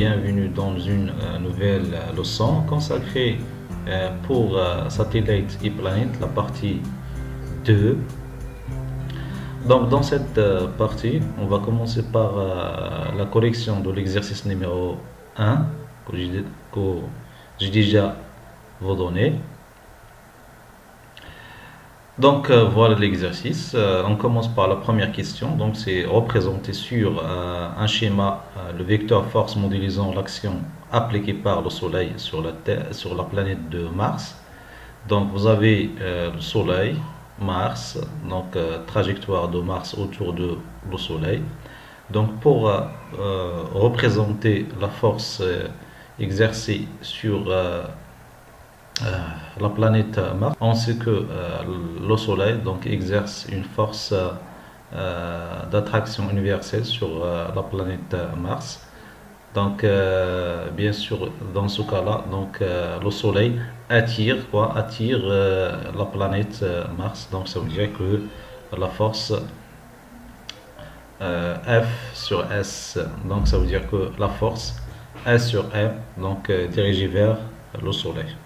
bienvenue dans une nouvelle leçon consacrée pour Satellite et Planète, la partie 2. Donc dans cette partie, on va commencer par la correction de l'exercice numéro 1 que j'ai déjà vous donné. Donc voilà l'exercice. On commence par la première question. Donc c'est représenté sur un schéma le vecteur force modélisant l'action appliquée par le Soleil sur la planète de Mars. Donc vous avez le Soleil, Mars, donc trajectoire de Mars autour de le Soleil. Donc pour représenter la force exercée sur la planète Mars, on sait que le Soleil donc exerce une force d'attraction universelle sur la planète Mars. Donc bien sûr dans ce cas-là, donc le Soleil attire la planète Mars. Donc ça veut dire que la force F sur S, donc ça veut dire que la force S sur M donc dirigée vers le Soleil.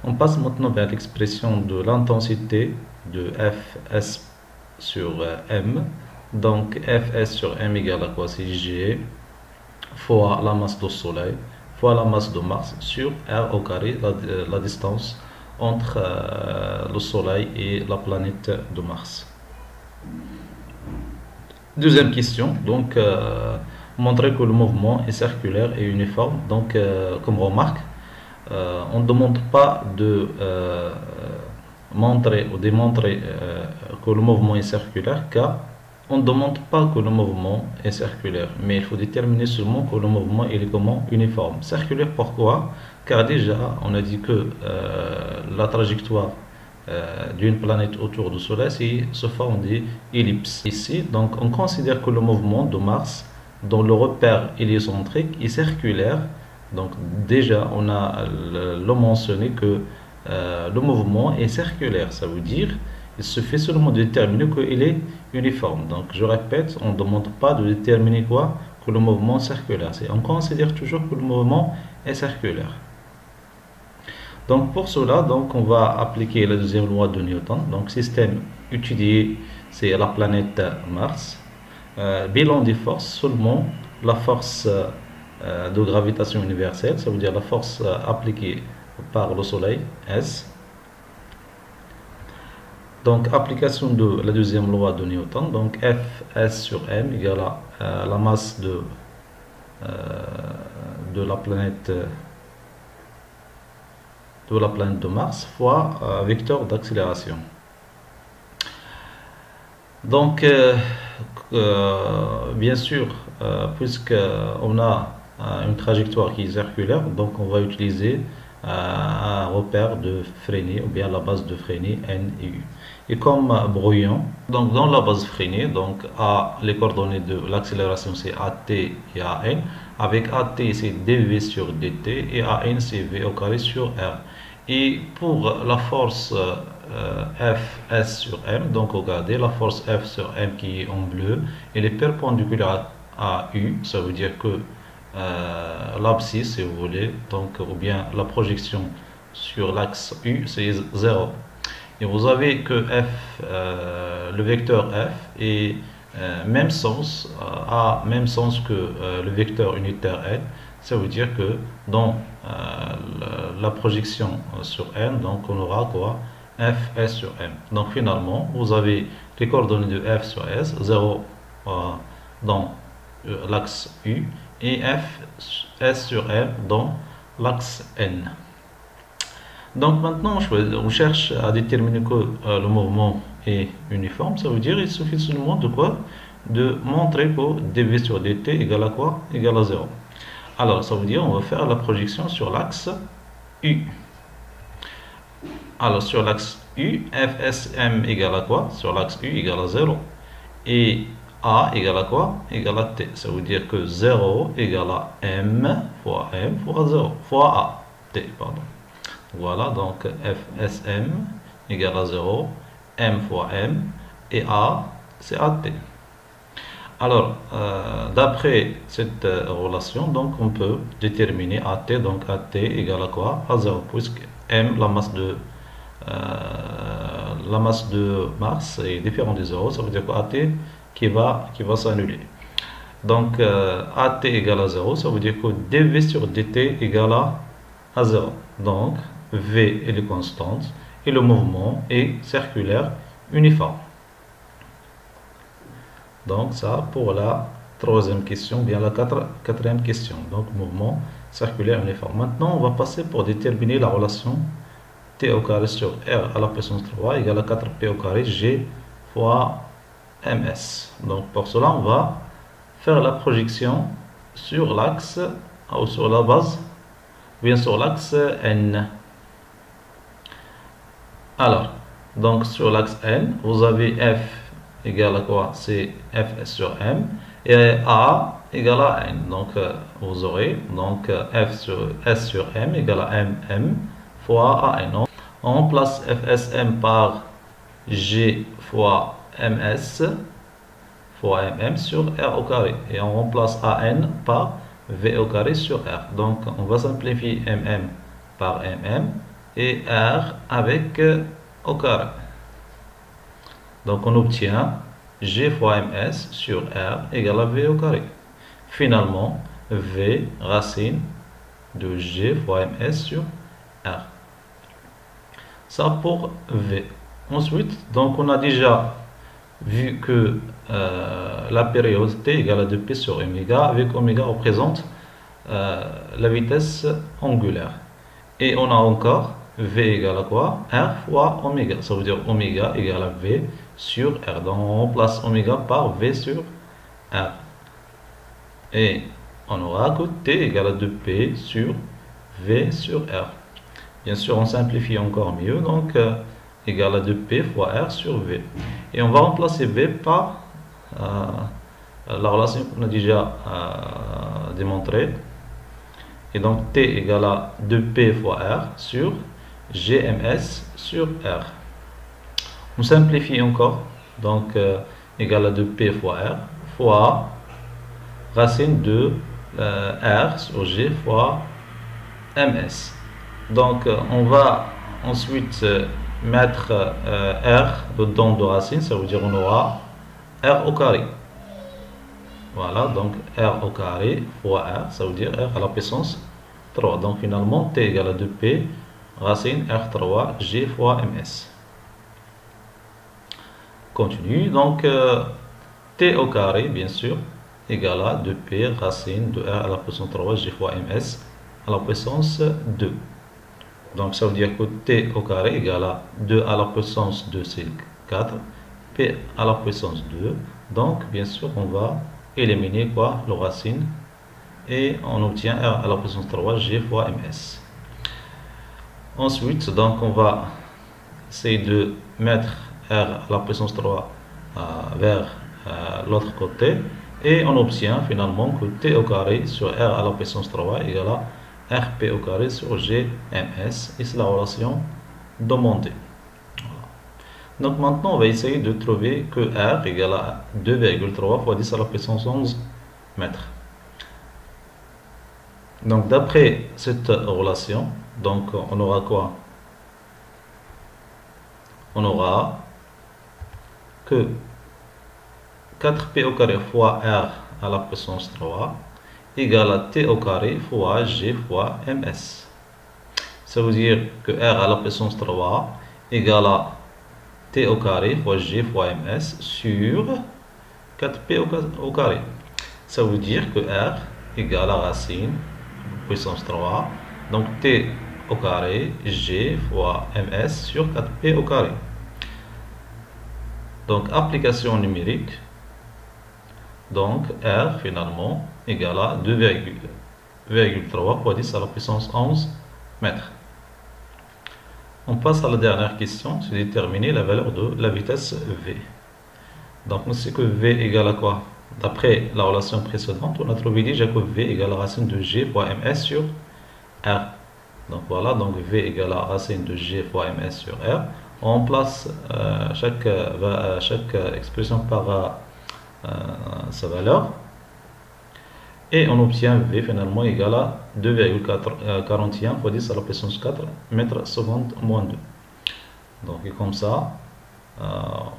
On passe maintenant vers l'expression de l'intensité de Fs sur M. Donc Fs sur M égale à quoi? C'est G fois la masse du Soleil fois la masse de Mars sur R au carré, la distance entre le Soleil et la planète de Mars. Deuxième question, donc montrer que le mouvement est circulaire et uniforme. Donc comme remarque, on ne demande pas de montrer ou démontrer que le mouvement est circulaire, car on ne demande pas que le mouvement est circulaire, mais il faut déterminer seulement que le mouvement est comment? Uniforme. Circulaire, pourquoi? Car déjà on a dit que la trajectoire d'une planète autour du Soleil se forme des ellipses. Ici, donc on considère que le mouvement de Mars, dont le repère héliocentrique, est circulaire. Donc déjà on a le mentionné que le mouvement est circulaire, ça veut dire il suffit seulement de déterminer qu'il est uniforme. Donc je répète, on ne demande pas de déterminer quoi? Que le mouvement est circulaire. On considère toujours que le mouvement est circulaire. Donc pour cela, donc on va appliquer la deuxième loi de Newton. Donc système étudié, c'est la planète Mars. Bilan des forces, seulement la force de gravitation universelle, ça veut dire la force appliquée par le Soleil, S. Donc application de la deuxième loi de Newton, donc Fs sur M égale à la masse de la planète de Mars fois vecteur d'accélération. Donc bien sûr, puisque on a une trajectoire qui est circulaire, donc on va utiliser un repère de freinée ou bien la base de freinée N et U. Et comme brouillon, donc dans la base freinée, donc A, les coordonnées de l'accélération c'est AT et AN. Avec AT c'est dV sur dt et AN c'est V au carré sur R. Et pour la force Fs sur M, donc regardez la force F sur M qui est en bleu, elle est perpendiculaire à U, ça veut dire que l'abscisse, si vous voulez, donc ou bien la projection sur l'axe U c'est 0. Et vous avez que F, le vecteur F est même sens, a même sens que le vecteur unitaire N. Ça veut dire que dans la projection sur N, donc on aura quoi? Fs sur M. Donc finalement, vous avez les coordonnées de F sur S, 0 dans l'axe U et Fs sur M dans l'axe N. Donc maintenant, on cherche à déterminer que le mouvement est uniforme. Ça veut dire qu'il suffit seulement de quoi? De montrer que dV sur dt égale à quoi? Égale à 0. Alors, ça veut dire on va faire la projection sur l'axe U. Alors, sur l'axe U, Fsm égale à quoi? Sur l'axe U égale à 0. Et A égale à quoi? Égale à T. Ça veut dire que 0 égale à M fois 0 fois A. T, pardon. Voilà, donc Fsm égale à 0, M fois M, et A, c'est AT. Alors, d'après cette relation, donc on peut déterminer AT, donc AT égale à quoi? À 0, puisque M, la masse de Mars est différente de 0, ça veut dire que AT qui va s'annuler. Donc, AT égale à 0, ça veut dire que dV sur dt égale à 0. Donc, V est constante et le mouvement est circulaire uniforme. Donc, ça pour la troisième question, bien la quatrième question. Donc, mouvement circulaire uniforme. Maintenant, on va passer pour déterminer la relation T au carré sur R à la puissance 3 égale à 4P au carré G fois MS. Donc, pour cela, on va faire la projection sur l'axe ou sur la base, bien sur l'axe N. Alors, donc sur l'axe N, vous avez F égale à quoi? C'est F sur M et A égale à N. Donc, vous aurez donc S sur M égale à MM fois AN. On remplace FSM par G fois MS fois MM sur R au carré. Et on remplace AN par V au carré sur R. Donc, on va simplifier MM par MM et R avec au carré. Donc, on obtient G fois MS sur R égale à V au carré. Finalement, V racine de G fois MS sur R. Ça pour V. Ensuite, donc on a déjà vu que la période T égale à 2P sur oméga, avec oméga représente la vitesse angulaire. Et on a encore V égale à quoi? R fois oméga. Ça veut dire oméga égale à V sur R. Donc on remplace oméga par V sur R. Et on aura que T égale à 2P sur V sur R. Bien sûr, on simplifie encore mieux. Donc, égale à 2P fois R sur V. Et on va remplacer V par la relation qu'on a déjà démontrée. Et donc, T égale à 2P fois R sur GMS sur R. On simplifie encore. Donc, égale à 2P fois R fois racine de R sur G fois MS. Donc, on va ensuite mettre R dedans de racine, ça veut dire on aura R au carré. Voilà, donc R au carré fois R, ça veut dire R à la puissance 3. Donc, finalement, T égale à 2P, racine R3, G fois MS. Continue, donc T au carré, bien sûr, égale à 2P, racine de R à la puissance 3, G fois MS à la puissance 2. Donc, ça veut dire que T au carré égale à 2 à la puissance 2, c'est 4. P à la puissance 2. Donc, bien sûr, on va éliminer quoi? Le racine. Et on obtient R à la puissance 3, G fois MS. Ensuite, donc, on va essayer de mettre R à la puissance 3 vers l'autre côté. Et on obtient finalement que T au carré sur R à la puissance 3 égale à RP au carré sur GMS, et c'est la relation demandée. Voilà. Donc maintenant, on va essayer de trouver que R égale à 2,3 fois 10 à la puissance 11 mètres. Donc d'après cette relation, donc on aura quoi? On aura que 4P au carré fois R à la puissance 3 égale à T au carré fois G fois MS. Ça veut dire que R à la puissance 3 égale à T au carré fois G fois MS sur 4P au carré. Ça veut dire que R égale à racine puissance 3. Donc T au carré G fois MS sur 4P au carré. Donc application numérique. Donc R finalement égale à 2,3 fois 10 à la puissance 11 mètres. On passe à la dernière question, c'est déterminer la valeur de la vitesse V. Donc on sait que V égale à quoi? D'après la relation précédente, on a trouvé déjà que V égale à racine de G fois MS sur R. Donc voilà, donc V égale à racine de G fois MS sur R. On remplace chaque expression par sa valeur. Et on obtient V finalement égal à 2,41 fois 10 à la puissance 4 mètres seconde moins 2. Donc et comme ça,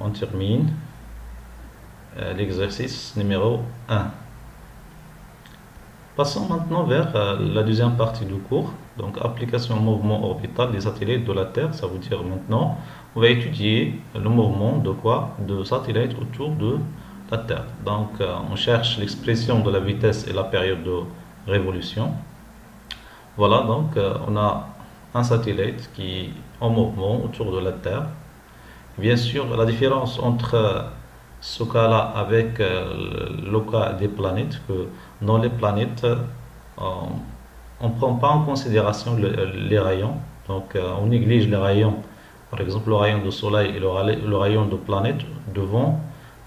on termine l'exercice numéro 1. Passons maintenant vers la deuxième partie du cours. Donc application mouvement orbital des satellites de la Terre. Ça veut dire maintenant, on va étudier le mouvement de quoi? De satellites autour de la Terre. Donc on cherche l'expression de la vitesse et la période de révolution. Voilà, donc on a un satellite qui est en mouvement autour de la Terre. Bien sûr, la différence entre ce cas-là avec le cas des planètes, que dans les planètes, on ne prend pas en considération les rayons. Donc on néglige les rayons. Par exemple, le rayon du Soleil et le rayon de planète devant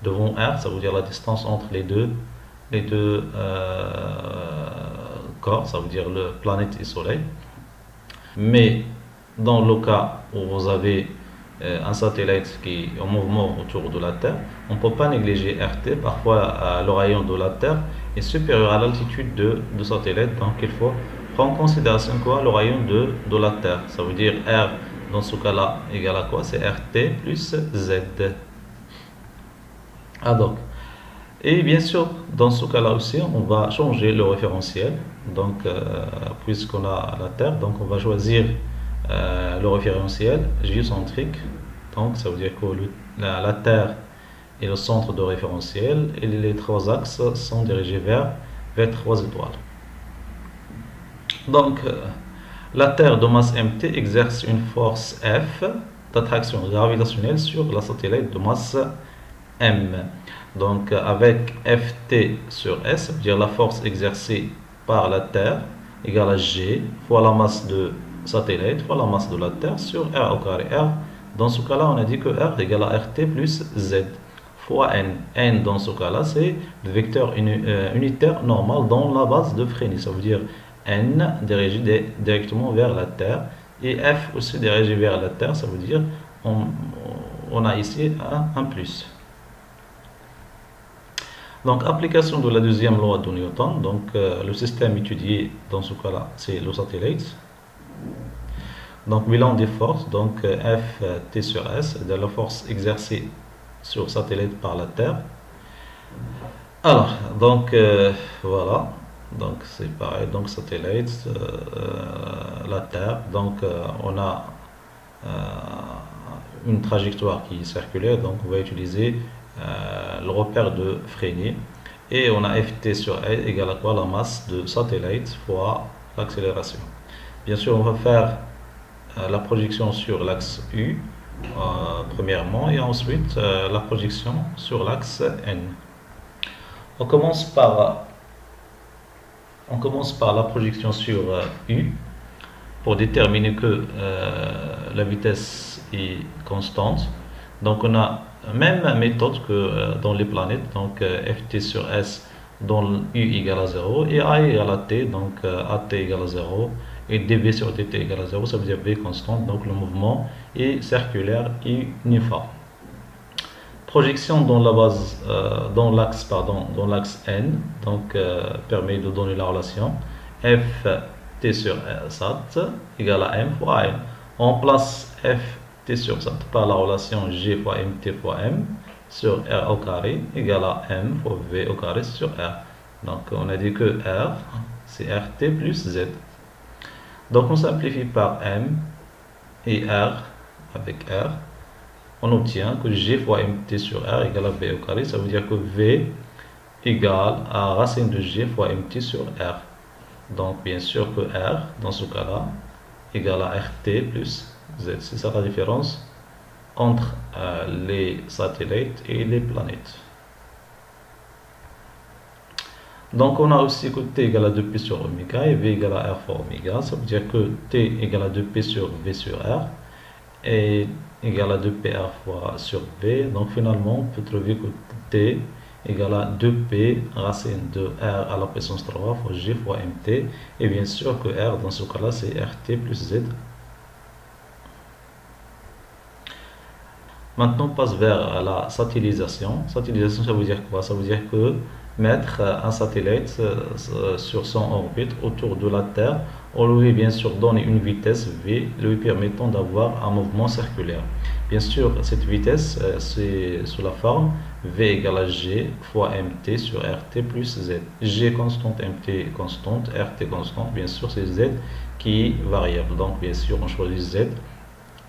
R, ça veut dire la distance entre les deux corps, ça veut dire le planète et Soleil. Mais dans le cas où vous avez un satellite qui est en mouvement autour de la Terre, on ne peut pas négliger RT. Parfois, le rayon de la Terre est supérieur à l'altitude du satellite, donc il faut prendre en considération quoi? Le rayon de la Terre. Ça veut dire R, dans ce cas-là, égal à quoi? C'est RT plus Z. Ah donc, et bien sûr, dans ce cas-là aussi, on va changer le référentiel. Donc, puisqu'on a la Terre, donc on va choisir le référentiel géocentrique. Donc, ça veut dire que la Terre est le centre de référentiel et les trois axes sont dirigés vers trois étoiles. Donc, la Terre de masse mt exerce une force F d'attraction gravitationnelle sur la satellite de masse m. Donc, avec Ft sur S, ça veut dire la force exercée par la Terre égale à G fois la masse de satellite fois la masse de la Terre sur R au carré. R, dans ce cas-là, on a dit que R égale à RT plus Z fois N. N, dans ce cas-là, c'est le vecteur unitaire normal dans la base de Fresnel. Ça veut dire N dirigé directement vers la Terre et F aussi dirigé vers la Terre. Ça veut dire on a ici un plus. Donc, application de la deuxième loi de Newton. Donc, le système étudié dans ce cas-là, c'est le satellite. Donc, bilan des forces. Donc, F T sur S, de la force exercée sur le satellite par la Terre. Alors, donc, voilà. Donc, c'est pareil. Donc, satellite, la Terre. Donc, on a une trajectoire qui est circulaire. Donc, on va utiliser le repère de Fresnel et on a Ft sur E égale à quoi? La masse de satellite fois l'accélération. Bien sûr, on va faire la projection sur l'axe U premièrement et ensuite la projection sur l'axe N. On commence par la projection sur U pour déterminer que la vitesse est constante. Donc on a même méthode que dans les planètes, donc Ft sur S dont U égale à 0 et A égale à T, donc AT égale à 0 et dV sur dt égale à 0, ça veut dire V constante, donc le mouvement est circulaire et uniforme. Projection dans la base, dans l'axe N, donc permet de donner la relation Ft sur SAT égale à M fois M. On place Ft sur SAT par la relation G fois Mt fois M sur R au carré égale à M fois V au carré sur R. Donc on a dit que R c'est RT plus Z. Donc on simplifie par M et R avec R. On obtient que G fois Mt sur R égale à V au carré. Ça veut dire que V égale à racine de G fois Mt sur R. Donc bien sûr que R dans ce cas-là égale à RT plus Z. C'est ça la différence entre les satellites et les planètes. Donc on a aussi que T égale à 2P sur oméga et V égale à R fois oméga. Ça veut dire que T égale à 2P sur V sur R et égale à 2PR fois sur V. Donc finalement on peut trouver que T égale à 2P racine de R à la puissance 3 fois G fois Mt. Et bien sûr que R dans ce cas-là c'est RT plus Z. Maintenant, on passe vers la satellisation. Satellisation, ça veut dire quoi? Ça veut dire que mettre un satellite sur son orbite autour de la Terre, on lui bien sûr donner une vitesse v, lui permettant d'avoir un mouvement circulaire. Bien sûr, cette vitesse, c'est sous la forme v égale à g fois mt sur rt plus z. G constante, mt constante, rt constante, bien sûr, c'est z qui est variable. Donc, bien sûr, on choisit z.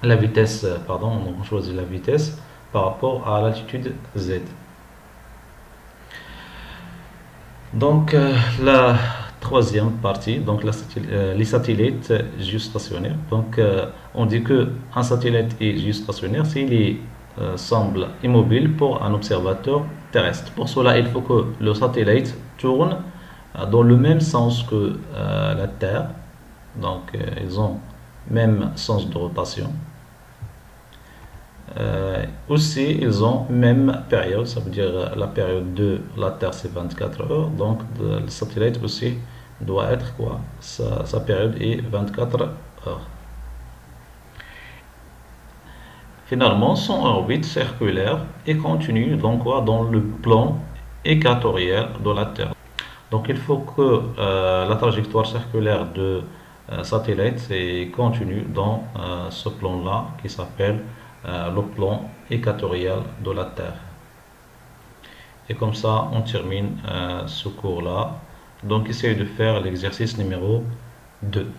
La vitesse, pardon, on choisit la vitesse par rapport à l'altitude z. Donc, la troisième partie, donc les satellites géostationnaires. Donc, on dit que un satellite est géostationnaire s'il semble immobile pour un observateur terrestre. Pour cela, il faut que le satellite tourne dans le même sens que la Terre. Donc, ils ont même sens de rotation. Aussi, ils ont même période, ça veut dire la période de la Terre c'est 24 heures, donc le satellite aussi doit être quoi? Sa période est 24 heures. Finalement, son orbite circulaire est continue donc quoi? Dans le plan équatorial de la Terre. Donc il faut que la trajectoire circulaire de satellite est continue dans ce plan-là qui s'appelle le plan équatorial de la Terre. Et comme ça, on termine ce cours-là. Donc, essayez de faire l'exercice numéro 2.